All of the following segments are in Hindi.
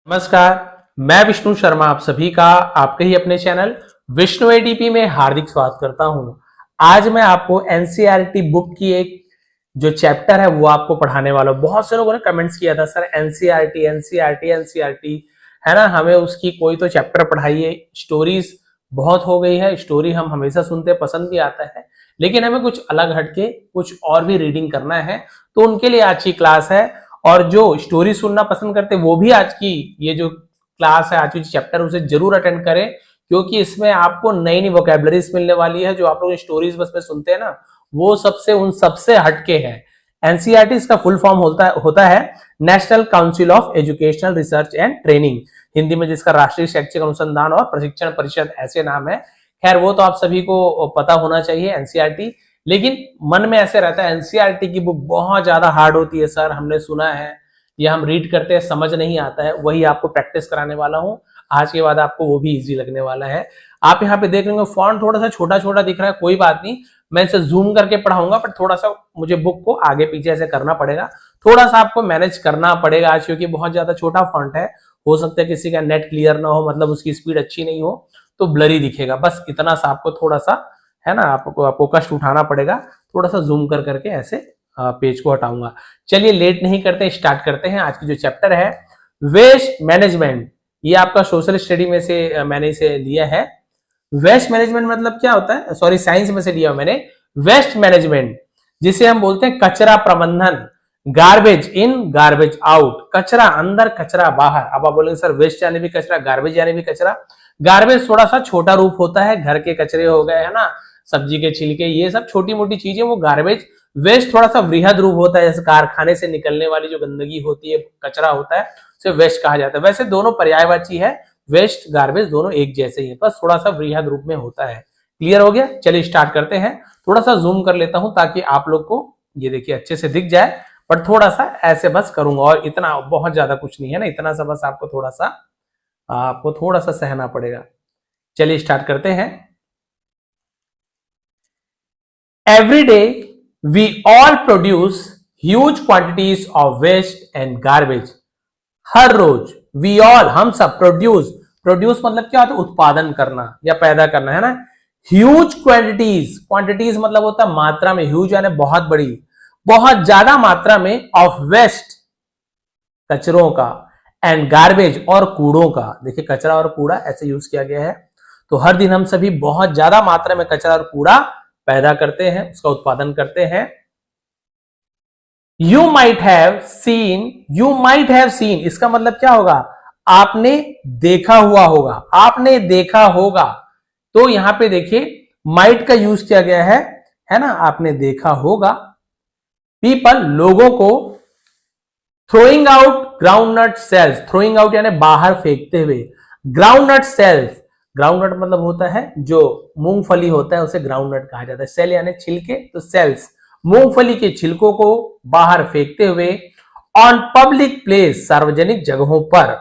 नमस्कार, मैं विष्णु शर्मा आप सभी का आपके ही अपने चैनल विष्णु एडीपी में हार्दिक स्वागत करता हूं। आज मैं आपको एनसीईआरटी बुक की एक जो चैप्टर है वो आपको पढ़ाने वाला हूं। बहुत से लोगों ने कमेंट्स किया था, सर एनसीईआरटी एनसीईआरटी एनसीईआरटी है ना, हमें उसकी कोई तो चैप्टर पढ़ाइए। स्टोरीज बहुत हो गई है, स्टोरी हम हमेशा सुनते पसंद भी आता है, लेकिन हमें कुछ अलग हटके कुछ और भी रीडिंग करना है, तो उनके लिए आज की क्लास है। और जो स्टोरी सुनना पसंद करते वो भी आज की ये जो क्लास है, आज की चैप्टर, उसे जरूर अटेंड करें, क्योंकि इसमें आपको नई नई वोकैबुलरीज मिलने वाली है। जो आप लोग स्टोरीज बस में सुनते हैं ना, वो उन सबसे हटके है। एनसीईआरटी इसका फुल फॉर्म होता है national council of educational research and training, Hindi में जिसका राष्ट्रीय शैक्षिक अनुसंधान और प्रशिक्षण परिषद ऐसे नाम है। खैर वो तो आप सभी को पता होना चाहिए एनसीईआरटी, लेकिन मन में ऐसे रहता है एनसीईआरटी की बुक बहुत ज्यादा हार्ड होती है सर, हमने सुना है, या हम रीड करते हैं समझ नहीं आता है। वही आपको प्रैक्टिस कराने वाला हूं आज के बाद, आपको वो भी इजी लगने वाला है। आप यहाँ पे देख रहे हो फॉन्ट थोड़ा सा छोटा छोटा दिख रहा है, कोई बात नहीं, मैं इसे जूम करके पढ़ाऊंगा, पर थोड़ा सा मुझे बुक को आगे पीछे ऐसे करना पड़ेगा, थोड़ा सा आपको मैनेज करना पड़ेगा आज, क्योंकि बहुत ज्यादा छोटा फॉन्ट है। हो सकता है किसी का नेट क्लियर ना हो, मतलब उसकी स्पीड अच्छी नहीं हो, तो ब्लरी दिखेगा। बस इतना सा आपको थोड़ा सा है ना, आपको कष्ट उठाना पड़ेगा। थोड़ा सा जूम कर करके ऐसे पेज को हटाऊंगा। चलिए लेट नहीं करते, स्टार्ट करते हैं। आज की जो चैप्टर है वेस्ट मैनेजमेंट, ये आपका सोशल स्टडी में से मैंने इसे लिया है। वेस्ट मैनेजमेंट मतलब क्या होता है, सॉरी साइंस में से लिया मैंने। वेस्ट मैनेजमेंट जिसे हम बोलते हैं कचरा प्रबंधन, गार्बेज इन गार्बेज आउट, कचरा अंदर कचरा बाहर। अब आप बोलेंगे सर वेस्ट यानी भी कचरा, गार्बेज यानी भी कचरा। गार्बेज थोड़ा सा छोटा रूप होता है, घर के कचरे हो गए है ना, सब्जी के छिलके, ये सब छोटी मोटी चीजें वो गार्बेज। वेस्ट थोड़ा सा वृहद रूप होता है, जैसे कारखाने से निकलने वाली जो गंदगी होती है, कचरा होता है, उसे वेस्ट कहा जाता है। वैसे दोनों पर्यायवाची है, वेस्ट गार्बेज दोनों एक जैसे ही है, बस थोड़ा सा वृहद रूप में होता है। क्लियर हो गया? चलिए स्टार्ट करते हैं। थोड़ा सा जूम कर लेता हूं ताकि आप लोग को ये देखिए अच्छे से दिख जाए, पर थोड़ा सा ऐसे बस करूंगा, और इतना बहुत ज्यादा कुछ नहीं है ना, इतना सा बस आपको थोड़ा सा सहना पड़ेगा। चलिए स्टार्ट करते हैं। Every day we all produce huge quantities of waste and garbage. Her rose we all, हम सब प्रोड्यूस मतलब क्या होता है, उत्पादन करना या पैदा करना है ना। ह्यूज क्वांटिटीज मतलब होता है मात्रा में, ह्यूज यानी बहुत बड़ी, बहुत ज्यादा मात्रा में, ऑफ वेस्ट कचरों का, एंड गार्बेज और कूड़ों का। देखिए कचरा और कूड़ा ऐसे यूज किया गया है। तो हर दिन हम सभी बहुत ज्यादा मात्रा में कचरा और कूड़ा पैदा करते हैं, उसका उत्पादन करते हैं। यू माइट हैव सीन, इसका मतलब क्या होगा, आपने देखा हुआ होगा, आपने देखा होगा। तो यहां पे देखिए माइट का यूज किया गया है ना, आपने देखा होगा। पीपल, लोगों को, throwing out groundnut shells, throwing out यानी बाहर फेंकते हुए, ग्राउंडनट सेल्स, ग्राउंडनट मतलब होता है जो मूंगफली होता है, उसे ग्राउंडनट कहा जाता है। सेल यानी छिलके, तो सेल्स, मूंगफली के छिलकों को बाहर फेंकते हुए, ऑन पब्लिक प्लेस, सार्वजनिक जगहों पर,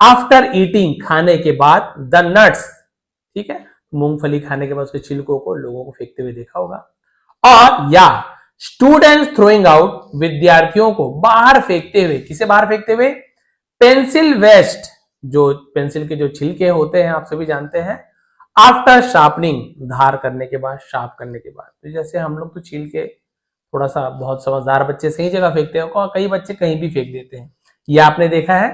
आफ्टर ईटिंग, खाने के बाद, द नट्स, ठीक है, मूंगफली खाने के बाद उसके छिलकों को लोगों को फेंकते हुए देखा होगा। और या स्टूडेंट्स थ्रोइंग आउट, विद्यार्थियों को बाहर फेंकते हुए, किसे बाहर फेंकते हुए, पेंसिल वेस्ट, जो पेंसिल के जो छिलके होते हैं आप सभी जानते हैं, आफ्टर शार्पनिंग, धार करने के बाद, शार्प करने के बाद। तो जैसे हम लोग तो छिलके थोड़ा सा, बहुत समझदार बच्चे सही जगह फेंकते हैं, कई बच्चे कहीं भी फेंक देते हैं, ये आपने देखा है।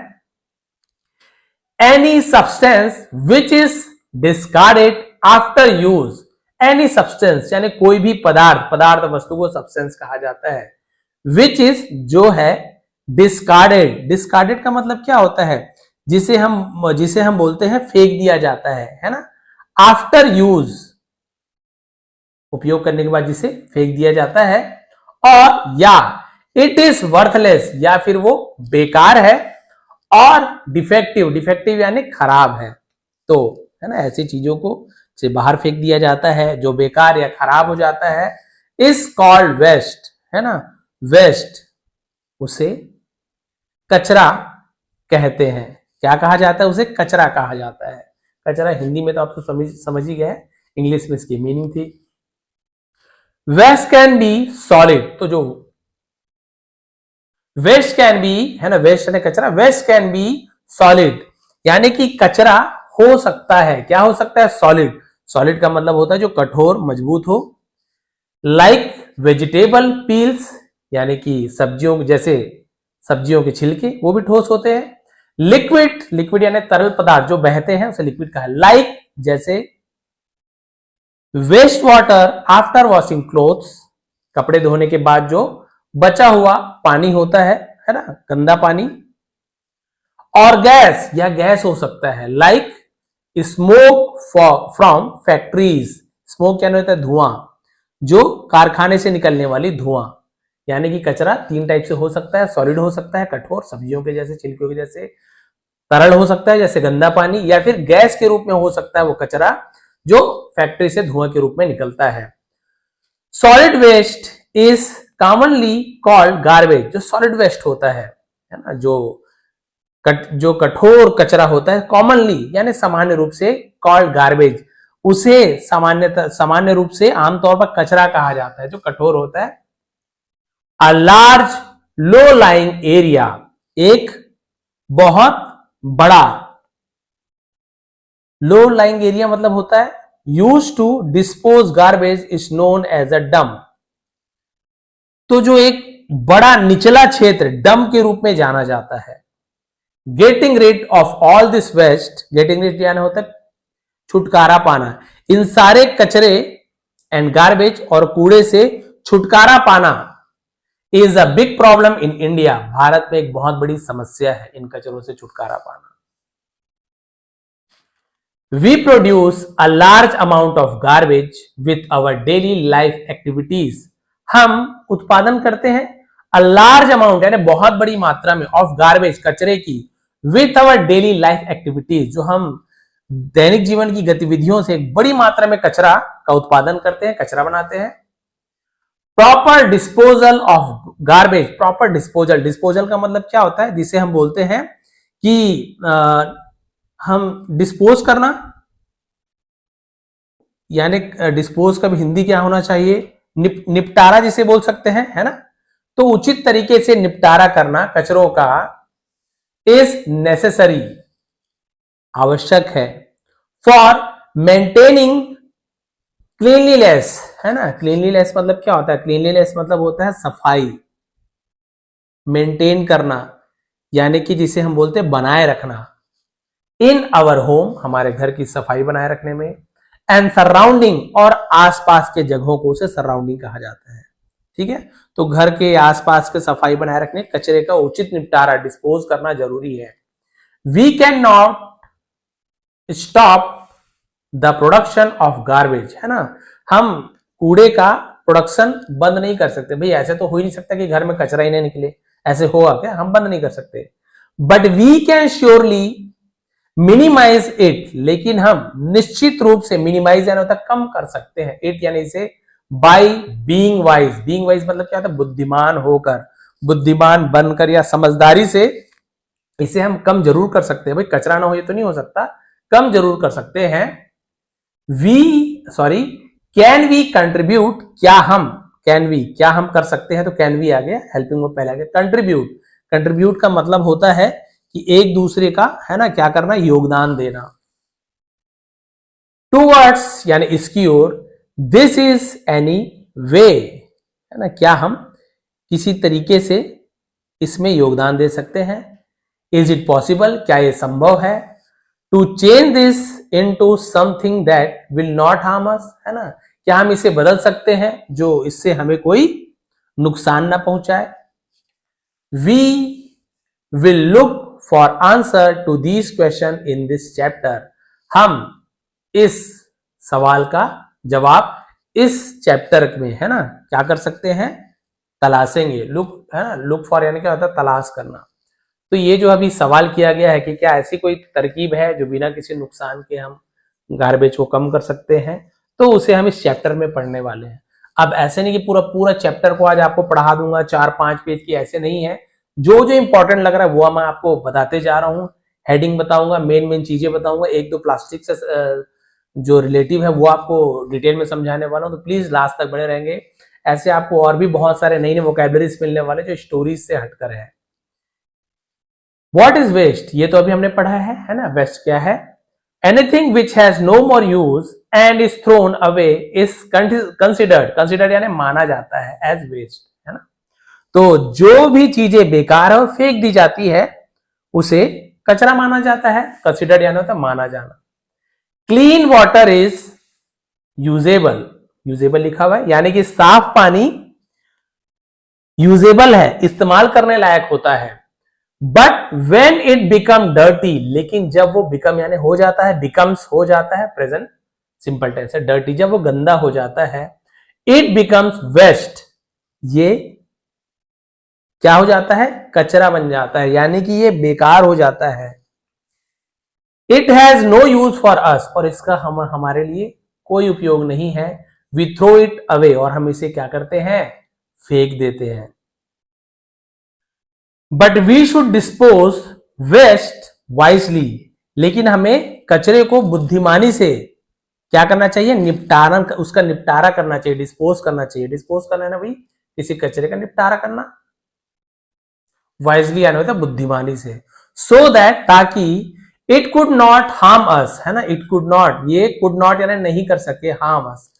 Any substance which is discarded after use, any substance यानी कोई भी पदार्थ वस्तु को सब्सटेंस कहा जाता है। विच इज जो है, डिस्कार्डेड का मतलब क्या होता है, जिसे हम बोलते हैं फेंक दिया जाता है ना। आफ्टर यूज, उपयोग करने के बाद जिसे फेंक दिया जाता है। और या इट इज वर्थलेस, या फिर वो बेकार है। और डिफेक्टिव यानी खराब है, तो है ना, ऐसी चीजों को से बाहर फेंक दिया जाता है जो बेकार या खराब हो जाता है। इज कॉल्ड वेस्ट, है ना, वेस्ट, उसे कचरा कहते हैं। क्या कहा जाता है, उसे कचरा कहा जाता है। कचरा हिंदी में तो आप तो समझ ही गए, इंग्लिश में इसकी मीनिंग थी। वेस्ट कैन बी सॉलिड, तो जो वेस्ट कैन बी है ना, वेस्ट यानी कचरा, वेस्ट कैन बी सॉलिड, यानी कि कचरा हो सकता है, क्या हो सकता है, सॉलिड। सॉलिड का मतलब होता है जो कठोर मजबूत हो। लाइक वेजिटेबल पील्स, यानी कि सब्जियों, जैसे सब्जियों के छिलके, वो भी ठोस होते हैं। लिक्विड, लिक्विड यानी तरल पदार्थ जो बहते हैं उसे लिक्विड कहा है। लाइक जैसे waste water after washing clothes, कपड़े धोने के बाद जो बचा हुआ पानी होता है ना, गंदा पानी। और गैस, या गैस हो सकता है like smoke from factories. Smoke क्या होता है, धुआं, जो कारखाने से निकलने वाली धुआं। यानी कि कचरा तीन टाइप से हो सकता है, सॉलिड हो सकता है कठोर सब्जियों के जैसे, छिलकों के जैसे, तरल हो सकता है जैसे गंदा पानी, या फिर गैस के रूप में हो सकता है वो कचरा जो फैक्ट्री से धुआं के रूप में निकलता है। Solid waste is commonly called garbage. जो सॉलिड वेस्ट होता है ना, जो कठोर कचरा होता है, कॉमनली यानी सामान्य रूप से, कॉल्ड गार्बेज, उसे सामान्य रूप से आमतौर पर कचरा कहा जाता है जो कठोर होता है। A large low lying area, एक बहुत बड़ा, लो लाइंग एरिया मतलब होता है use to dispose garbage is known as a dump. तो जो एक बड़ा निचला क्षेत्र डंप के रूप में जाना जाता है। Getting rid of all this waste, getting rid यानी होता है छुटकारा पाना, इन सारे कचरे एंड गार्बेज और कूड़े से छुटकारा पाना is a big problem in India. Bharat में एक बहुत बड़ी समस्या है इन कचरों से छुटकारा पाना। We produce a large amount of garbage with our daily life activities. हम उत्पादन करते हैं a large amount यानी बहुत बड़ी मात्रा में of garbage, कचरे की, with our daily life activities, जो हम दैनिक जीवन की गतिविधियों से एक बड़ी मात्रा में कचरा का उत्पादन करते हैं, कचरा बनाते हैं। Proper disposal of garbage, proper disposal, disposal का मतलब क्या होता है, जिसे हम बोलते हैं कि हम डिस्पोज करना, यानी डिस्पोज का भी हिंदी क्या होना चाहिए, निपटारा जिसे बोल सकते हैं, है ना। तो उचित तरीके से निपटारा करना कचरों का इज नेसेसरी, आवश्यक है। फॉर मेंटेनिंग क्लीनलीनेस, है ना। क्लीनलीनेस मतलब क्या होता है, क्लीनलीनेस मतलब होता है सफाई, मेंटेन करना, यानी कि जिसे हम बोलते हैं बनाए रखना। इन आवर होम, हमारे घर की सफाई बनाए रखने में। एंड सराउंडिंग, और आसपास के जगहों को उसे सराउंडिंग कहा जाता है, ठीक है। तो घर के आसपास के सफाई बनाए रखने, कचरे का उचित निपटारा, डिस्पोज करना जरूरी है। We can not stop the production of garbage, है ना। हम कूड़े का प्रोडक्शन बंद नहीं कर सकते, भाई ऐसे तो हो ही नहीं सकता कि घर में कचरा ही नहीं निकले, ऐसे होगा क्या, हम बंद नहीं कर सकते। But we can surely minimise it, लेकिन हम निश्चित रूप से, मिनिमाइज यानी होता है कम कर सकते हैं, इट यानी इसे, by being wise. Being wise मतलब क्या होता है, बुद्धिमान होकर, बुद्धिमान बनकर या समझदारी से इसे हम कम जरूर कर सकते हैं। भाई कचरा ना हो ये तो नहीं हो सकता, कम जरूर कर सकते हैं। कैन वी कंट्रीब्यूट, क्या हम, कैन वी क्या हम कर सकते हैं, तो कैन वी आ गया, हेल्पिंग वर्ब पहले आ गया। कंट्रीब्यूट, कंट्रीब्यूट का मतलब होता है कि एक दूसरे का, है ना, क्या करना, योगदान देना। टूवर्ड्स यानी इसकी ओर, दिस इज एनी वे, है ना, क्या हम किसी तरीके से इसमें योगदान दे सकते हैं। इज इट पॉसिबल, क्या यह संभव है। To change this into something that will not harm us, है ना, क्या हम इसे बदल सकते हैं जो इससे हमें कोई नुकसान ना पहुंचाए। We will look for answer to this question in this chapter, हम इस सवाल का जवाब इस चैप्टर में, है ना, क्या कर सकते हैं, तलाशेंगे। लुक, है ना, लुक फॉर यानी क्या होता है, तलाश करना। तो ये जो अभी सवाल किया गया है कि क्या ऐसी कोई तरकीब है जो बिना किसी नुकसान के हम गार्बेज को कम कर सकते हैं, तो उसे हम इस चैप्टर में पढ़ने वाले हैं। अब ऐसे नहीं कि पूरा पूरा चैप्टर को आज आपको पढ़ा दूंगा, 4-5 पेज की, ऐसे नहीं है। जो जो इंपॉर्टेंट लग रहा है वो मैं आपको बताते जा रहा हूँ, हेडिंग बताऊंगा, मेन चीजें बताऊंगा, एक दो प्लास्टिक से जो रिलेटिव है वो आपको डिटेल में समझाने वाला हूँ। तो प्लीज लास्ट तक बने रहेंगे, ऐसे आपको और भी बहुत सारे नई नई वोकैबुलरीज मिलने वाले जो स्टोरीज से हटकर है। व्हाट इज वेस्ट, ये तो अभी हमने पढ़ा है ना। वेस्ट क्या है? Anything which has no more use and is thrown away is considered यानी माना जाता है एज वेस्ट, है ना। तो जो भी चीजें बेकार है और फेंक दी जाती है उसे कचरा माना जाता है। कंसिडर्ड यानी होता है माना जाना। Clean water is usable, usable लिखा हुआ है यानी कि साफ पानी यूजेबल है, इस्तेमाल करने लायक होता है। But when it become dirty, लेकिन जब वो बिकम यानी हो जाता है, बिकम्स हो जाता है, प्रेजेंट सिंपल टेंस है, डर्टी, जब वो गंदा हो जाता है, इट बिकम्स वेस्ट, ये क्या हो जाता है? कचरा बन जाता है, यानी कि ये बेकार हो जाता है। It has no use for us, और इसका हमारे लिए कोई उपयोग नहीं है। वी थ्रो इट अवे, और हम इसे क्या करते हैं? फेंक देते हैं। But we should dispose waste wisely, लेकिन हमें कचरे को बुद्धिमानी से क्या करना चाहिए? निपटारा, उसका निपटारा करना चाहिए, डिस्पोज करना चाहिए। डिस्पोज करना है ना भाई, किसी कचरे का निपटारा करना। वाइजली यानी होता है बुद्धिमानी से। सो दैट, ताकि it could not harm us, है ना। इट कुड नॉट, ये कुड नॉट यानी नहीं कर सके, हार्म अस,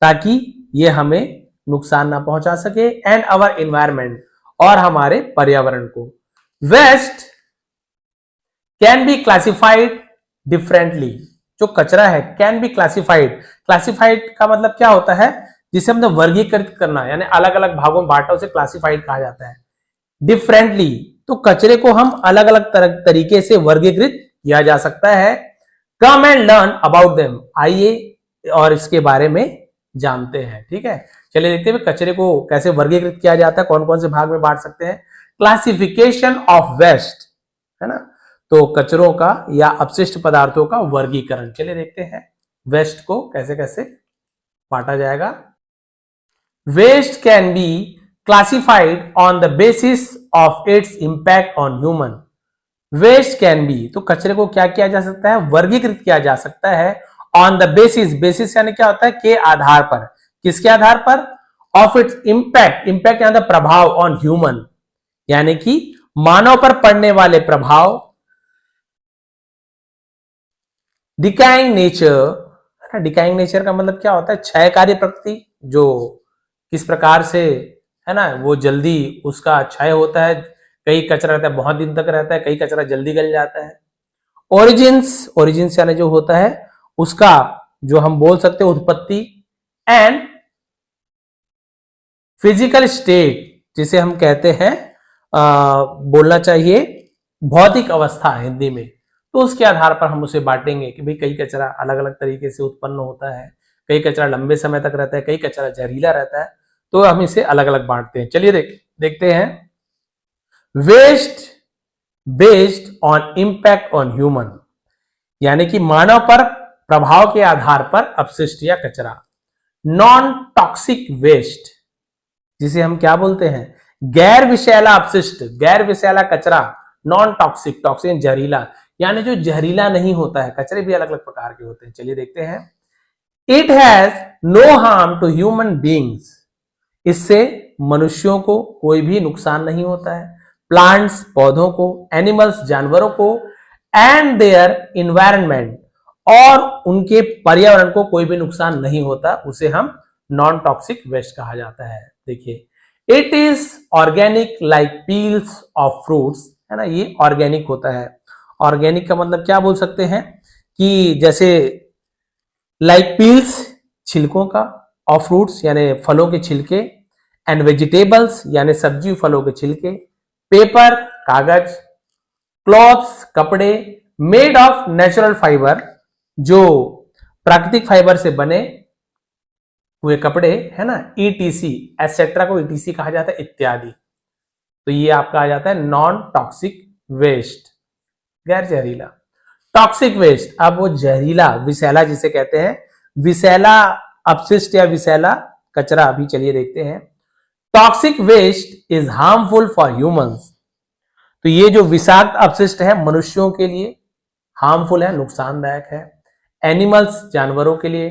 ताकि ये हमें नुकसान ना पहुंचा सके, एंड अवर एनवायरमेंट, और हमारे पर्यावरण को। Waste can be classified differently, जो कचरा है कैन बी क्लासिफाइड, क्लासिफाइड का मतलब क्या होता है? जिसे हमने वर्गीकृत करना, यानी अलग अलग भागों में बांटा, उसे क्लासिफाइड कहा जाता है। डिफरेंटली, तो कचरे को हम अलग अलग तरीके से वर्गीकृत किया जा सकता है। Come and learn about them, आइए और इसके बारे में जानते हैं। ठीक है, चलिए देखते हैं कचरे को कैसे वर्गीकृत किया जाता है, कौन कौन से भाग में बांट सकते हैं। क्लासिफिकेशन ऑफ वेस्ट, है ना, तो कचरों का या अपशिष्ट पदार्थों का वर्गीकरण। चलिए देखते हैं वेस्ट को कैसे कैसे बांटा जाएगा। Waste can be classified on the basis of its impact on human. Waste can be, तो कचरे को क्या किया जा सकता है? वर्गीकृत किया जा सकता है ऑन द बेसिस, बेसिस यानी क्या होता है? के आधार पर। किसके आधार पर? ऑफ इट्स इंपैक्ट, इंपैक्ट यानी प्रभाव, ऑन ह्यूमन यानी कि मानव पर पड़ने वाले प्रभाव। डिकाइंग नेचर, डिकाइंग नेचर का मतलब क्या होता है? क्षयकारी प्रकृति, जो किस प्रकार से, है ना, वो जल्दी उसका क्षय होता है। कई कचरा रहता है बहुत दिन तक रहता है, कई कचरा जल्दी गल जाता है। ओरिजिन्स, ओरिजिन्स यानी जो होता है उसका, जो हम बोल सकते हैं उत्पत्ति। एंड फिजिकल स्टेट, जिसे हम कहते हैं बोलना चाहिए भौतिक अवस्था हिंदी में, तो उसके आधार पर हम उसे बांटेंगे कि भाई कई कचरा अलग अलग तरीके से उत्पन्न होता है, कई कचरा लंबे समय तक रहता है, कई कचरा जहरीला रहता है, तो हम इसे अलग अलग बांटते हैं। चलिए देखते हैं। Waste based on impact on human, यानी कि मानव पर प्रभाव के आधार पर अपशिष्ट या कचरा। नॉन टॉक्सिक वेस्ट, जिसे हम क्या बोलते हैं? गैर विषैला अपशिष्ट, गैर विषैला कचरा। नॉन टॉक्सिक, टॉक्सिक जहरीला, यानी जो जहरीला नहीं होता है। कचरे भी अलग अलग प्रकार के होते हैं, चलिए देखते हैं। It has no harm to human beings, इससे मनुष्यों को कोई भी नुकसान नहीं होता है। प्लांट्स, पौधों को, एनिमल्स, जानवरों को, एंड देयर इन्वायरमेंट, और उनके पर्यावरण को कोई भी नुकसान नहीं होता, उसे हम नॉन टॉक्सिक वेस्ट कहा जाता है। देखिए, it is organic like peels of fruits, है ना, ये ऑर्गेनिक होता है। ऑर्गेनिक का मतलब क्या बोल सकते हैं? कि जैसे लाइक पील्स, छिलकों का, ऑफ फ्रूट्स यानी फलों के छिलके, एंड वेजिटेबल्स यानी सब्जी फलों के छिलके, पेपर कागज, क्लॉथ्स कपड़े, मेड ऑफ नेचुरल फाइबर, जो प्राकृतिक फाइबर से बने हुए कपड़े, है ना, ईटीसी एटसेट्रा को ईटीसी कहा जाता है, इत्यादि। तो ये आपका आ जाता है नॉन टॉक्सिक वेस्ट, गैर जहरीला। टॉक्सिक वेस्ट, अब वो जहरीला विषैला जिसे कहते हैं, विषैला अपशिष्ट या विषैला कचरा, अभी चलिए देखते हैं। Toxic waste is harmful for humans, तो ये जो विषाक्त अपशिष्ट है मनुष्यों के लिए हार्मफुल है, नुकसानदायक है। एनिमल्स, जानवरों के लिए,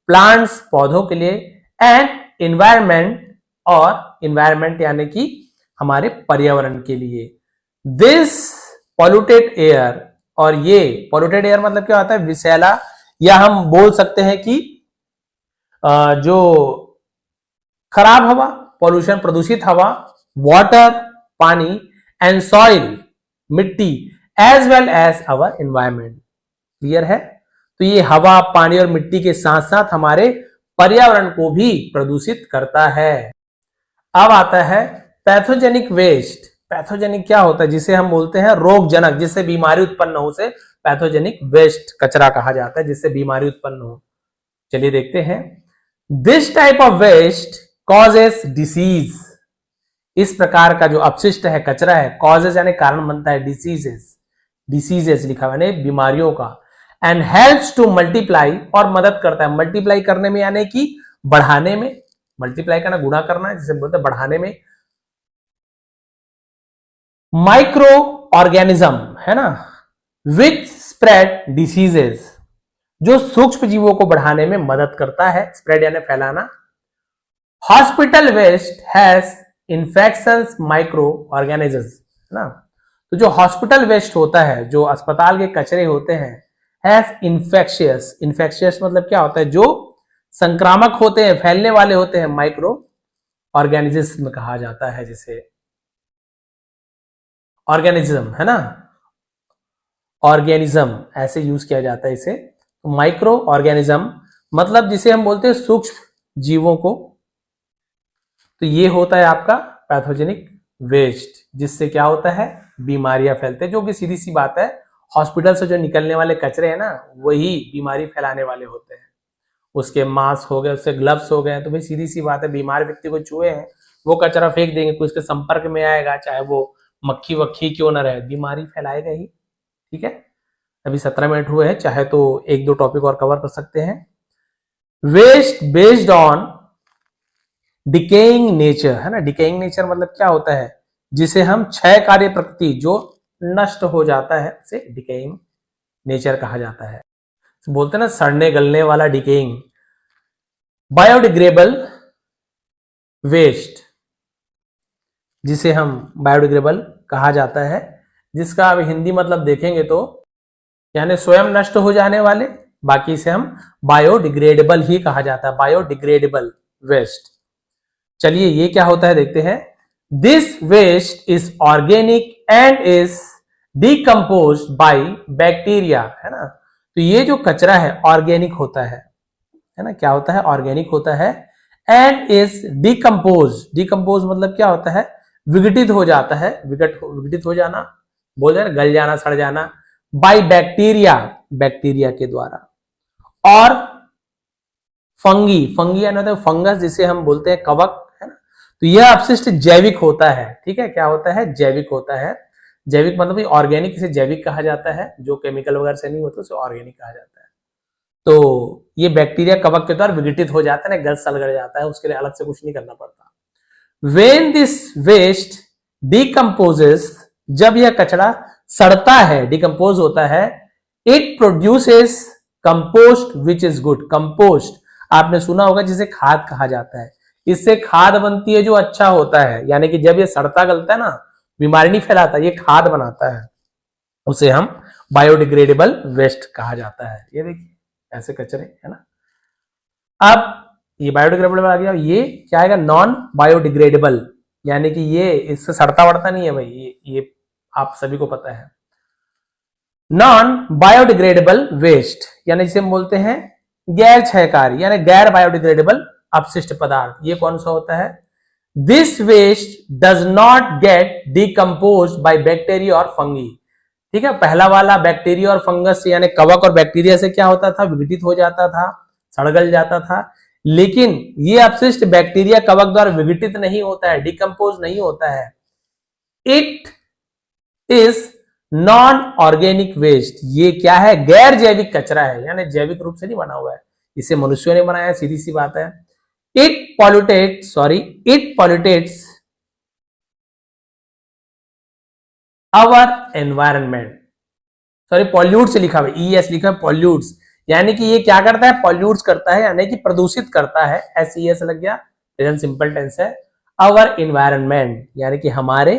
प्लांट्स, पौधों के लिए, एंड एनवायरमेंट, और एनवायरमेंट यानी कि हमारे पर्यावरण के लिए। दिस पॉल्यूटेड एयर, और ये पॉल्यूटेड एयर मतलब क्या होता है, विषैला, या हम बोल सकते हैं कि जो खराब हवा, पॉल्यूशन, प्रदूषित हवा, वाटर, पानी, एंड सॉइल, मिट्टी, as well as our environment. Clear है? तो ये हवा, पानी और मिट्टी के साथ साथ हमारे पर्यावरण को भी प्रदूषित करता है। अब आता है पैथोजेनिक वेस्ट। पैथोजेनिक क्या होता है, जिसे हम बोलते हैं रोगजनक, जिससे बीमारी उत्पन्न हो, से पैथोजेनिक वेस्ट, कचरा कहा जाता है जिससे बीमारी उत्पन्न हो। चलिए देखते हैं। This type of waste causes disease. इस प्रकार का जो अपशिष्ट है, कचरा है, कॉजेस यानी कारण बनता है, डिसीजेस, डिसीजेस लिखा हुआ है बीमारियों का, एंड हेल्प्स टू मल्टीप्लाई, और मदद करता है मल्टीप्लाई करने में, यानी कि बढ़ाने में। मल्टीप्लाई करना गुणा करना है, जिसे बोलते हैं बढ़ाने में। माइक्रो ऑर्गेनिज्म है ना, विच स्प्रेड डिसीजेस, जो सूक्ष्म जीवों को बढ़ाने में मदद करता है, स्प्रेड यानी फैलाना। Hospital waste has infections microorganisms, है ना। तो जो हॉस्पिटल वेस्ट होता है, जो अस्पताल के कचरे होते हैं, हैज इन्फेक्शियस, इन्फेक्शियस मतलब क्या होता है, जो संक्रामक होते हैं, फैलने वाले होते हैं, माइक्रो ऑर्गेनिज्म कहा जाता है, जिसे ऑर्गेनिज्म, है ना, ऑर्गेनिज्म ऐसे यूज किया जाता है इसे। माइक्रो ऑर्गेनिज्म मतलब जिसे हम बोलते हैं सूक्ष्म जीवों को। तो ये होता है आपका पैथोजेनिक वेस्ट, जिससे क्या होता है, बीमारियां फैलते हैं, जो कि सीधी सी बात है, हॉस्पिटल से जो निकलने वाले कचरे हैं ना, वही बीमारी फैलाने वाले होते हैं। उसके मास्क हो गए, उससे ग्लव्स हो गए, तो भाई सीधी सी बात है, बीमार व्यक्ति को छुए हैं, वो कचरा फेंक देंगे, कोई उसके संपर्क में आएगा, चाहे वो मक्खी वक्खी क्यों ना रहे, बीमारी फैलाएगा ही। ठीक है, अभी 17 मिनट हुए हैं, चाहे तो एक दो टॉपिक और कवर कर सकते हैं। Waste based on decaying nature, है ना। डिकेइंग नेचर मतलब क्या होता है, जिसे हम क्षयकारी प्रकृति, जो नष्ट हो जाता है, उसे डिकेइंग नेचर कहा जाता है। तो बोलते हैं ना सड़ने गलने वाला, डिकेइंग। बायोडिग्रेडेबल वेस्ट, जिसे हम बायोडिग्रेडेबल कहा जाता है, जिसका अब हिंदी मतलब देखेंगे तो यानी स्वयं नष्ट हो जाने वाले, बाकी इसे हम बायोडिग्रेडेबल ही कहा जाता है, बायोडिग्रेडेबल वेस्ट। चलिए ये क्या होता है देखते हैं। This waste is organic and is decomposed by bacteria, है ना। तो ये जो कचरा है ऑर्गेनिक होता है ना, क्या होता है, ऑर्गेनिक होता है, एंड इज डिकम्पोज। डिकम्पोज मतलब क्या होता है, विघटित हो जाता है, विघटित हो जाना, बोल रहे गल जाना, सड़ जाना, बाय बैक्टीरिया, बैक्टीरिया के द्वारा। और फंगी, फंगी यानी फंगस, जिसे हम बोलते हैं कवक, है ना। तो यह अपशिष्ट जैविक होता है। ठीक है, क्या होता है, जैविक होता है। जैविक मतलब ऑर्गेनिक, इसे जैविक कहा जाता है, जो केमिकल वगैरह से नहीं होता उसे ऑर्गेनिक कहा जाता है। तो ये बैक्टीरिया कवक के द्वारा विघटित हो जाता है, गल सलगड़ जाता है, उसके लिए अलग से कुछ नहीं करना पड़ता। When this waste decomposes, जब यह कचरा सड़ता है, डिकम्पोज होता है, it produces compost which is good. Compost आपने सुना होगा, जिसे खाद कहा जाता है, इससे खाद बनती है जो अच्छा होता है, यानी कि जब ये सड़ता गलता है ना, बीमारी नहीं फैलाता, ये खाद बनाता है, उसे हम बायोडिग्रेडेबल वेस्ट कहा जाता है। ये देखिए ऐसे कचरे, है ना। अब ये बायोडिग्रेडेबल आ गया, ये क्या आएगा, नॉन बायोडिग्रेडेबल, यानी कि ये इससे सड़ता वड़ता नहीं है भाई, ये आप सभी को पता है। नॉन बायोडिग्रेडेबल वेस्ट यानी जिसे हम बोलते हैं गैर क्षयकारी, यानी गैर बायोडिग्रेडेबल अपशिष्ट पदार्थ। ये कौन सा होता है, this waste does not get decompose by bacteria और फंगी। ठीक है, पहला वाला बैक्टीरिया और फंगस से, यानी कवक और बैक्टीरिया से क्या होता था, विघटित हो जाता था, सड़गल जाता था। लेकिन ये अपशिष्ट बैक्टीरिया कवक द्वारा विघटित नहीं होता है, डिकम्पोज नहीं होता है। It is non organic waste, ये क्या है, गैर जैविक कचरा है, यानी जैविक रूप से नहीं बना हुआ है, इसे मनुष्यों ने बनाया है, सीधी सी बात है। It pollutates our environment, sorry pollutes लिखा हुआ, ES लिखा है, पॉल्यूट्स, यानी कि ये क्या करता है, पॉल्यूट्स करता है, यानी कि प्रदूषित करता है, SES लग गया, प्रेजेंट सिंपल टेंस है। आवर एनवायरनमेंट यानी कि हमारे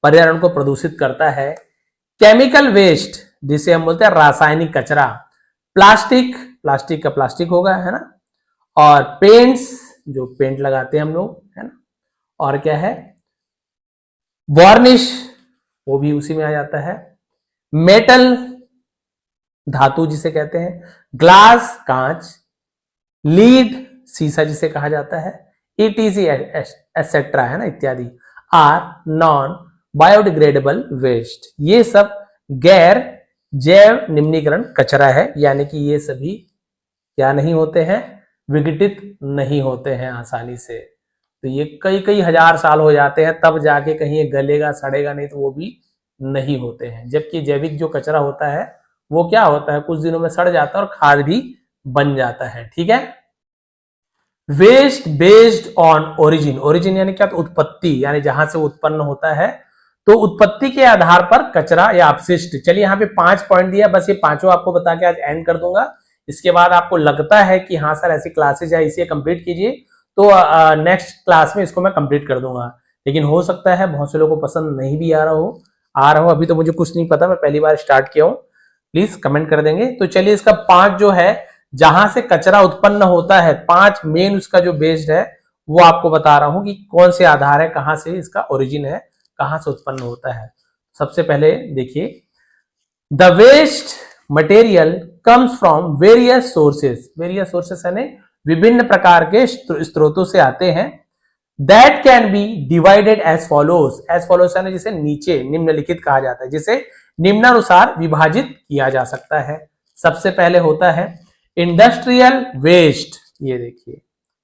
पर्यावरण को प्रदूषित करता है। केमिकल वेस्ट जिसे हम बोलते हैं रासायनिक कचरा, प्लास्टिक का प्लास्टिक होगा, है ना, और पेंट्स जो पेंट लगाते हैं हम लोग, है ना, और क्या है, वार्निश वो भी उसी में आ जाता है, मेटल धातु जिसे कहते हैं, ग्लास कांच, लीड सीसा जिसे कहा जाता है, ईटीसी एटसेट्रा, है ना, इत्यादि आर नॉन बायोडिग्रेडेबल वेस्ट। ये सब गैर जैव निम्नीकरण कचरा है, यानी कि ये सभी क्या नहीं होते हैं, विघटित नहीं होते हैं आसानी से। तो ये कई कई हजार साल हो जाते हैं तब जाके कहीं ये गलेगा सड़ेगा, नहीं तो वो भी नहीं होते हैं। जबकि जैविक जो कचरा होता है वो क्या होता है, कुछ दिनों में सड़ जाता है और खाद भी बन जाता है। ठीक है। Waste based on origin, origin यानी क्या, तो उत्पत्ति, यानी जहां से उत्पन्न होता है, तो उत्पत्ति के आधार पर कचरा या अपशिष्ट। चलिए यहाँ पे 5 पॉइंट दिया, बस ये पांचों आपको बता के आज एंड कर दूंगा। इसके बाद आपको लगता है कि हाँ सर ऐसी क्लासेज है, इसे कंप्लीट कीजिए, तो नेक्स्ट क्लास में इसको मैं कंप्लीट कर दूंगा। लेकिन हो सकता है बहुत से लोगों को पसंद नहीं भी आ रहा हो, अभी तो मुझे कुछ नहीं पता, मैं पहली बार स्टार्ट किया हूं, प्लीज कमेंट कर देंगे। तो चलिए इसका 5 जो है जहां से कचरा उत्पन्न होता है, 5 मेन उसका जो बेस्ड है वो आपको बता रहा हूं कि कौन से आधार है, कहां से इसका ओरिजिन है, कहां से उत्पन्न होता है। सबसे पहले देखिए, the waste material comes from various sources, various sources यानी विभिन्न प्रकार के स्रोतों से आते हैं। That can be divided as follows, as follows यानी जिसे नीचे निम्नलिखित कहा जाता है, जिसे निम्नानुसार विभाजित किया जा सकता है। सबसे पहले होता है इंडस्ट्रियल वेस्ट, ये देखिए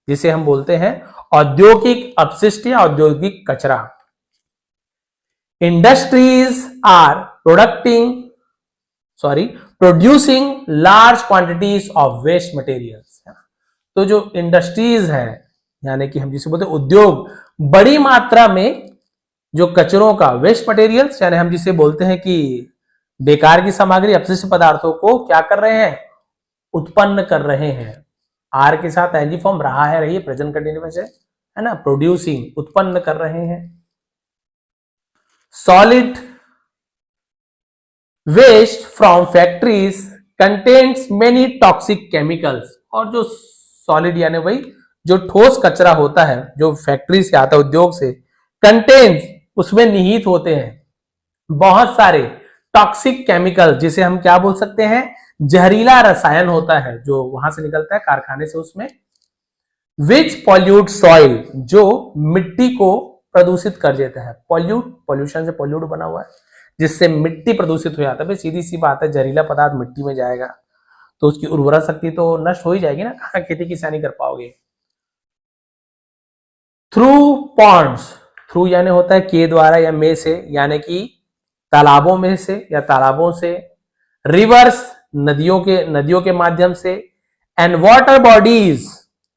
जिसे हम बोलते हैं औद्योगिक अपशिष्ट या औद्योगिक कचरा। Industries are producing large quantities of waste materials. तो जो इंडस्ट्रीज है यानी कि हम जिसे बोलते हैं उद्योग, बड़ी मात्रा में जो कचरों का वेस्ट मटेरियल्स यानी हम जिसे बोलते हैं कि बेकार की सामग्री, अपशिष्ट पदार्थों को क्या कर रहे हैं, उत्पन्न कर रहे हैं। आर के साथ एनजी फॉर्म रहा है, रही प्रेजेंट कंटिन्यूअस है ना, प्रोड्यूसिंग उत्पन्न कर रहे हैं। Solid waste from factories contains many toxic chemicals, और जो सॉलिड यानी वही जो ठोस कचरा होता है जो फैक्ट्री से आता है, उद्योग से, कंटेन्स उसमें निहित होते हैं बहुत सारे टॉक्सिक केमिकल, जिसे हम क्या बोल सकते हैं, जहरीला रसायन होता है जो वहां से निकलता है कारखाने से उसमें। विच पॉल्यूट सॉइल, जो मिट्टी को प्रदूषित कर देता है। पॉल्यूशन से पॉल्यूट बना हुआ है जिससे मिट्टी प्रदूषित हो जाता है। सीधी सी बात है, जहरीला पदार्थ मिट्टी में जाएगा तो उसकी उर्वरा शक्ति तो नष्ट हो ही जाएगी ना, कहां खेती किसानी कर पाओगे। थ्रू पॉन्ड्स, थ्रू यानी होता है के द्वारा या में से, यानी कि तालाबों में से या तालाबों से। रिवर्स नदियों के माध्यम से। एंड वाटर बॉडीज,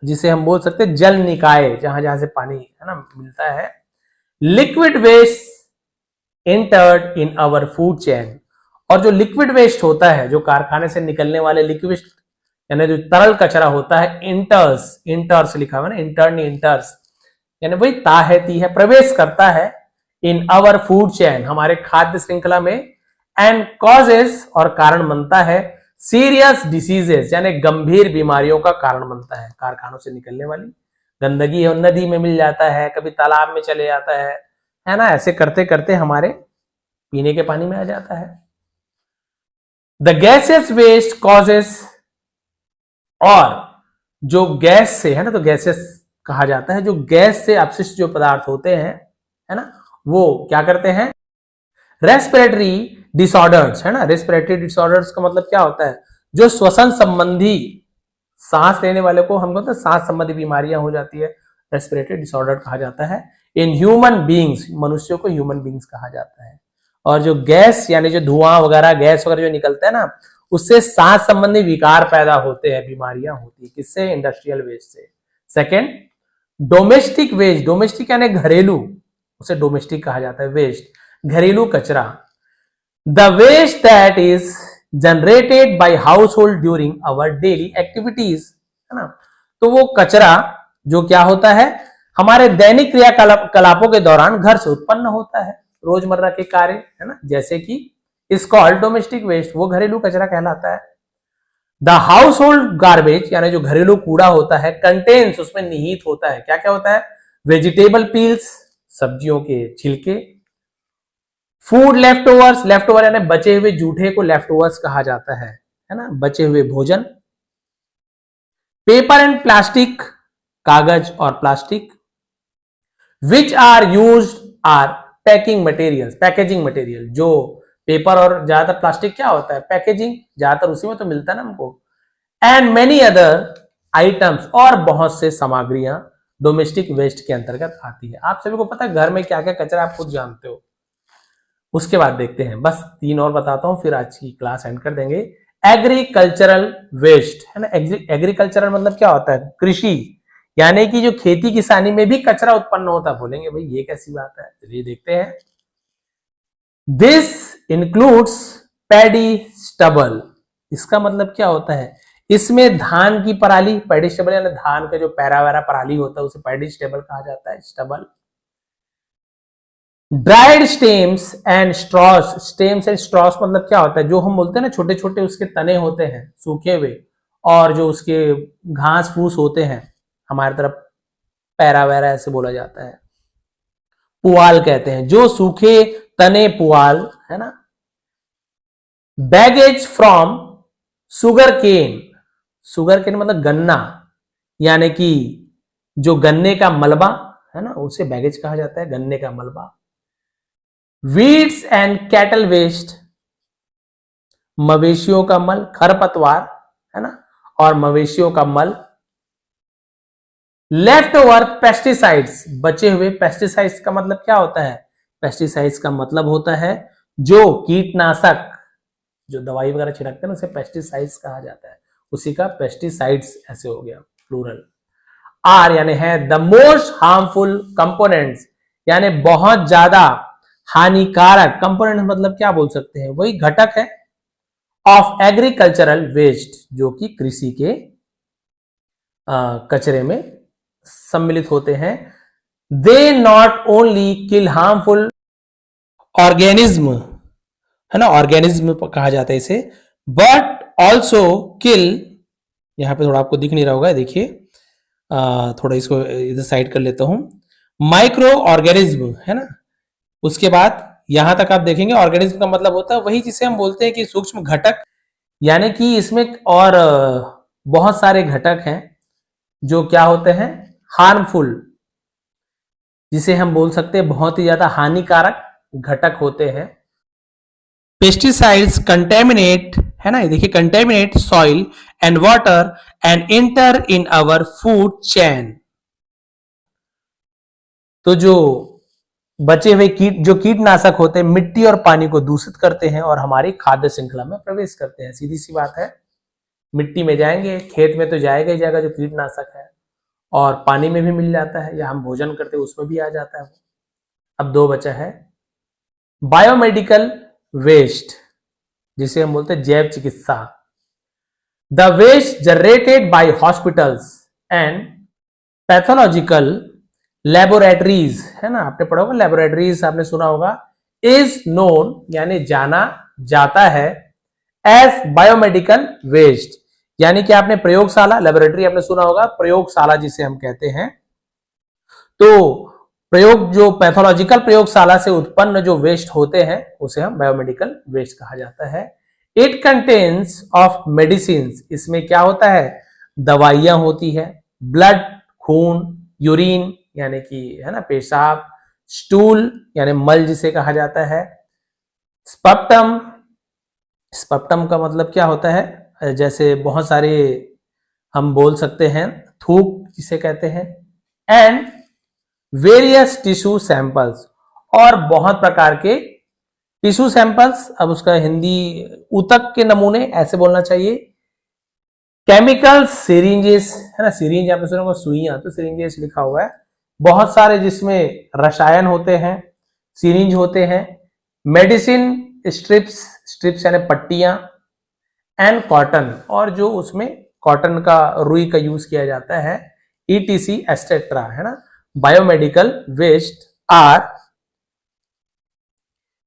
जिसे हम बोल सकते हैं जल निकाय, जहां जहां से पानी है ना मिलता है। Liquid waste entered in our food chain, और जो लिक्विड वेस्ट होता है, जो कारखाने से निकलने वाले लिक्विड यानी जो तरल कचरा होता है, इंटर्स लिखा हुआ है ना, इंटर्स यानी वही ताहती है, प्रवेश करता है इन आवर फूड चेन, हमारे खाद्य श्रृंखला में। एंड कॉजेस, और कारण बनता है, सीरियस डिसीजेस यानी गंभीर बीमारियों का कारण बनता है। कारखानों से निकलने वाली गंदगी है, नदी में मिल जाता है, कभी तालाब में चले जाता है ना, ऐसे करते करते हमारे पीने के पानी में आ जाता है। द गैसेस वेस्ट कॉजेस, और जो गैस से है ना, तो गैसेस कहा जाता है, जो गैस से अपशिष्ट जो पदार्थ होते हैं है ना, वो क्या करते हैं, रेस्पिरेटरी डिसऑर्डर्स, है ना। रेस्पिरेटरी डिसऑर्डर्स का मतलब क्या होता है, जो श्वसन संबंधी, सांस लेने वाले को हम कहते हैं सांस संबंधी बीमारियां हो जाती है, रेस्पिरेटरी डिसऑर्डर कहा जाता है। इन ह्यूमन बींग्स, मनुष्यों को ह्यूमन बींग्स कहा जाता है। और जो गैस यानी जो धुआं वगैरह, गैस वगैरह जो निकलता है ना, उससे सांस संबंधी विकार पैदा होते हैं, बीमारियां होती है, किससे, इंडस्ट्रियल वेस्ट से। सेकेंड, डोमेस्टिक वेस्ट, डोमेस्टिक यानी घरेलू, उसे डोमेस्टिक कहा जाता है, वेस्ट घरेलू कचरा। The waste that is generated by household during our daily activities, है ना। तो वो कचरा जो क्या होता है, हमारे दैनिक क्रियाकलापों के दौरान घर से उत्पन्न होता है, रोजमर्रा के कार्य, है ना, जैसे कि इज कॉल्ड डोमेस्टिक वेस्ट, वो घरेलू कचरा कहलाता है। द हाउस होल्ड गार्बेज यानी जो घरेलू कूड़ा होता है, कंटेन्स उसमें निहित होता है, क्या क्या होता है, वेजिटेबल पील्स सब्जियों के छिलके, food left overs, left over यानी बचे हुए जूठे को लेफ्ट ओवर्स कहा जाता है ना, बचे हुए भोजन, पेपर एंड प्लास्टिक कागज और plastic, which are used are packing materials, packaging material, जो पेपर और ज्यादातर प्लास्टिक क्या होता है, पैकेजिंग, ज्यादातर उसी में तो मिलता है ना हमको, एंड मेनी अदर आइटम्स, और बहुत से सामग्रियां डोमेस्टिक वेस्ट के अंतर्गत आती है। आप सभी को पता है घर में क्या क्या कचरा, आप खुद जानते हो। उसके बाद देखते हैं, बस 3 और बताता हूं फिर आज की क्लास एंड कर देंगे। एग्रीकल्चरल वेस्ट है ना, एग्रीकल्चरल मतलब क्या होता है, कृषि, यानी कि जो खेती किसानी में भी कचरा उत्पन्न होता है। बोलेंगे भाई ये कैसी बात है, चलिए देखते हैं। दिस इंक्लूड्स पैडी स्टबल, इसका मतलब क्या होता है, इसमें धान की पराली, पैडी स्टबल यानी धान का जो पैरा वैरा पराली होता है उसे पैडी स्टेबल कहा जाता है, stubble. Dried stems and straws, stems and straws मतलब क्या होता है, जो हम बोलते हैं ना छोटे छोटे उसके तने होते हैं सूखे हुए, और जो उसके घास फूस होते हैं, हमारी तरफ पैरा वैरा ऐसे बोला जाता है, पुआल कहते हैं, जो सूखे तने पुआल है ना। Bagasse from sugar cane, sugar cane मतलब गन्ना, यानी कि जो गन्ने का मलबा है ना, उसे बैगेज कहा जाता है, गन्ने का मलबा। वीड्स एंड कैटल वेस्ट, मवेशियों का मल, खरपतवार है ना, और मवेशियों का मल। लेफ्ट ओवर पेस्टिसाइड्स, बचे हुए पेस्टिसाइड्स का मतलब क्या होता है, पेस्टिसाइड्स का मतलब होता है जो कीटनाशक, जो दवाई वगैरह छिड़कते हैं ना उसे पेस्टिसाइड्स कहा जाता है, उसी का पेस्टिसाइड्स ऐसे हो गया प्लूरल। आर यानी है द मोस्ट हार्मफुल कंपोनेंट्स, यानी बहुत ज्यादा हानिकारक, कंपोनेंट मतलब क्या बोल सकते हैं, वही घटक है, ऑफ एग्रीकल्चरल वेस्ट, जो कि कृषि के कचरे में सम्मिलित होते हैं। They not only kill harmful organism है ना, ऑर्गेनिज्म कहा जाता है इसे, बट ऑल्सो किल, यहां पे थोड़ा आपको दिख नहीं रहा होगा, देखिए थोड़ा इसको इधर साइड कर लेता हूं, माइक्रो ऑर्गेनिज्म है ना। उसके बाद यहां तक आप देखेंगे ऑर्गेनिज्म का मतलब होता है वही जिसे हम बोलते हैं कि सूक्ष्म घटक, यानी कि इसमें और बहुत सारे घटक हैं जो क्या होते हैं, हार्मफुल, जिसे हम बोल सकते हैं बहुत ही ज्यादा हानिकारक घटक होते हैं। पेस्टिसाइड्स कंटेमिनेट है ना, देखिए contaminate soil and water and enter in our food chain, तो जो बचे हुए जो कीटनाशक होते हैं मिट्टी और पानी को दूषित करते हैं और हमारी खाद्य श्रृंखला में प्रवेश करते हैं। सीधी सी बात है, मिट्टी में जाएंगे, खेत में तो जाएगा ही जाएगा जो कीटनाशक है, और पानी में भी मिल जाता है, या हम भोजन करते हैं उसमें भी आ जाता है। अब 2 बचा है, बायोमेडिकल वेस्ट, जिसे हम बोलते हैं जैव चिकित्सा, the waste generated by hospitals and pathological laboratories है ना, आपने पढ़ा होगा लेबोरेटरीज, आपने सुना होगा, इज नोन यानी जाना जाता है, एज बायोमेडिकल वेस्ट, यानी कि आपने प्रयोगशाला, लेबोरेटरी आपने सुना होगा, प्रयोगशाला जिसे हम कहते हैं, तो प्रयोग जो पैथोलॉजिकल प्रयोगशाला से उत्पन्न जो वेस्ट होते हैं उसे हम बायोमेडिकल वेस्ट कहा जाता है। इट कंटेन्स ऑफ मेडिसिन, इसमें क्या होता है, दवाइयां होती है, ब्लड खून, यूरिन यानी कि है ना पेशाब, स्टूल यानी मल जिसे कहा जाता है, स्पप्टम, स्पप्टम का मतलब क्या होता है, जैसे बहुत सारे हम बोल सकते हैं थूक जिसे कहते हैं, एंड वेरियस टिश्यू सैंपल्स, और बहुत प्रकार के टिश्यू सैंपल्स, अब उसका हिंदी ऊतक के नमूने ऐसे बोलना चाहिए, केमिकल सिरिंजेस है ना, सिरिंज आपने सुना होगा सुइयां, तो सिरिंजेस लिखा हुआ है, बहुत सारे जिसमें रसायन होते हैं, सिरिंज होते हैं, मेडिसिन स्ट्रिप्स, स्ट्रिप्स यानी पट्टियां, एंड कॉटन, और जो उसमें कॉटन का रुई का यूज किया जाता है, ETC एस्टेट्रा है ना। Biomedical waste are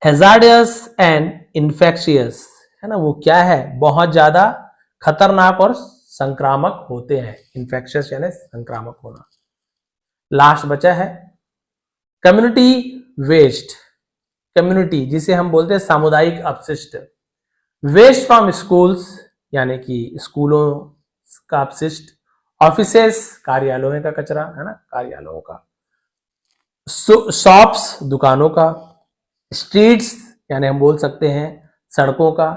hazardous and infectious, है ना, वो क्या है, बहुत ज्यादा खतरनाक और संक्रामक होते हैं। इन्फेक्शियस यानी संक्रामक होना। लास्ट बचा है कम्युनिटी वेस्ट। कम्युनिटी जिसे हम बोलते हैं सामुदायिक अपशिष्ट। वेस्ट फ्रॉम स्कूल्स यानी कि स्कूलों का अपशिष्ट, ऑफिसेस कार्यालयों का कचरा, है ना, कार्यालयों का, शॉप्स दुकानों का, स्ट्रीट्स यानी हम बोल सकते हैं सड़कों का,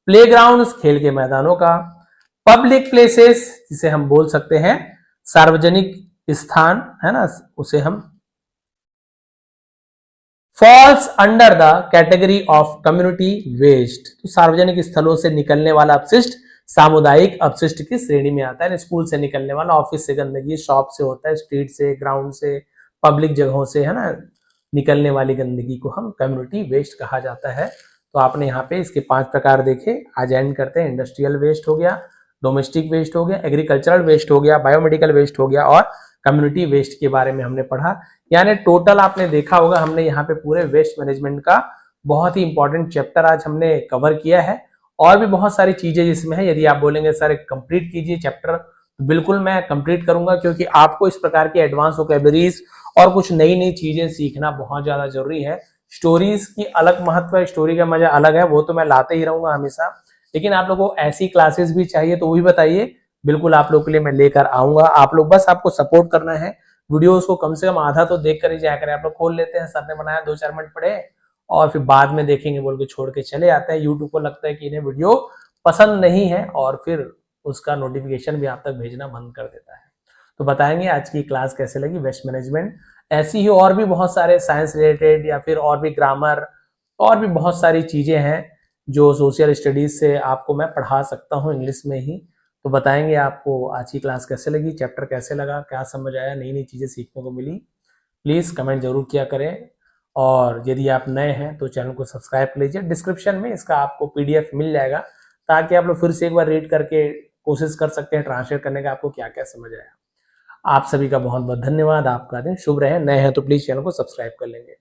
प्लेग्राउंड्स खेल के मैदानों का, पब्लिक प्लेसेस जिसे हम बोल सकते हैं सार्वजनिक स्थान, है ना, उसे हम falls under the category of community waste. तो सार्वजनिक स्थलों से निकलने वाला अपशिष्ट सामुदायिक अपशिष्ट की श्रेणी में आता है। स्कूल से निकलने वाला, ऑफिस से गंदगी, शॉप से होता है, स्ट्रीट से, ग्राउंड से, पब्लिक जगहों से, है ना, निकलने वाली गंदगी को हम कम्युनिटी वेस्ट कहा जाता है। तो आपने यहाँ पे इसके 5 प्रकार देखे। आज एंड करते हैं। इंडस्ट्रियल वेस्ट हो गया, डोमेस्टिक वेस्ट हो गया, एग्रीकल्चरल वेस्ट हो गया, बायोमेडिकल वेस्ट हो गया और कम्युनिटी वेस्ट के बारे में हमने पढ़ा। यानी टोटल आपने देखा होगा हमने यहाँ पे पूरे वेस्ट मैनेजमेंट का बहुत ही इंपॉर्टेंट चैप्टर आज हमने कवर किया है। और भी बहुत सारी चीजें जिसमें है, यदि आप बोलेंगे सर कंप्लीट कीजिए चैप्टर, तो बिल्कुल मैं कंप्लीट करूंगा, क्योंकि आपको इस प्रकार की एडवांस वोकैबुलरीज और कुछ नई नई चीजें सीखना बहुत ज्यादा जरूरी है। स्टोरीज की अलग महत्व है, स्टोरी का मजा अलग है, वो तो मैं लाते ही रहूंगा हमेशा। लेकिन आप लोगों को ऐसी क्लासेस भी चाहिए तो वो भी बताइए, बिल्कुल आप लोग के लिए मैं लेकर आऊंगा। आप लोग बस आपको सपोर्ट करना है। वीडियोस को कम से कम आधा तो देख कर ही जाया करें। आप लोग खोल लेते हैं, सर ने बनाया 2-4 मिनट पढ़े और फिर बाद में देखेंगे बोल के छोड़ के चले आते हैं। यूट्यूब को लगता है कि इन्हें वीडियो पसंद नहीं है और फिर उसका नोटिफिकेशन भी आप तक भेजना बंद कर देता है। तो बताएंगे आज की क्लास कैसे लगी वेस्ट मैनेजमेंट। ऐसी ही और भी बहुत सारे साइंस रिलेटेड या फिर और भी ग्रामर और भी बहुत सारी चीजें हैं जो सोशल स्टडीज से आपको मैं पढ़ा सकता हूँ इंग्लिश में ही। तो बताएंगे आपको आज की क्लास कैसे लगी, चैप्टर कैसे लगा, क्या समझ आया, नई नई चीजें सीखने को मिली। प्लीज कमेंट जरूर किया करें। और यदि आप नए हैं तो चैनल को सब्सक्राइब कर लीजिए। डिस्क्रिप्शन में इसका आपको पीडीएफ मिल जाएगा, ताकि आप लोग फिर से एक बार रीड करके कोशिश कर सकते हैं ट्रांसलेट करने का, आपको क्या क्या समझ आया। आप सभी का बहुत बहुत धन्यवाद। आपका दिन शुभ रहे। नए हैं तो प्लीज चैनल को सब्सक्राइब कर लेंगे।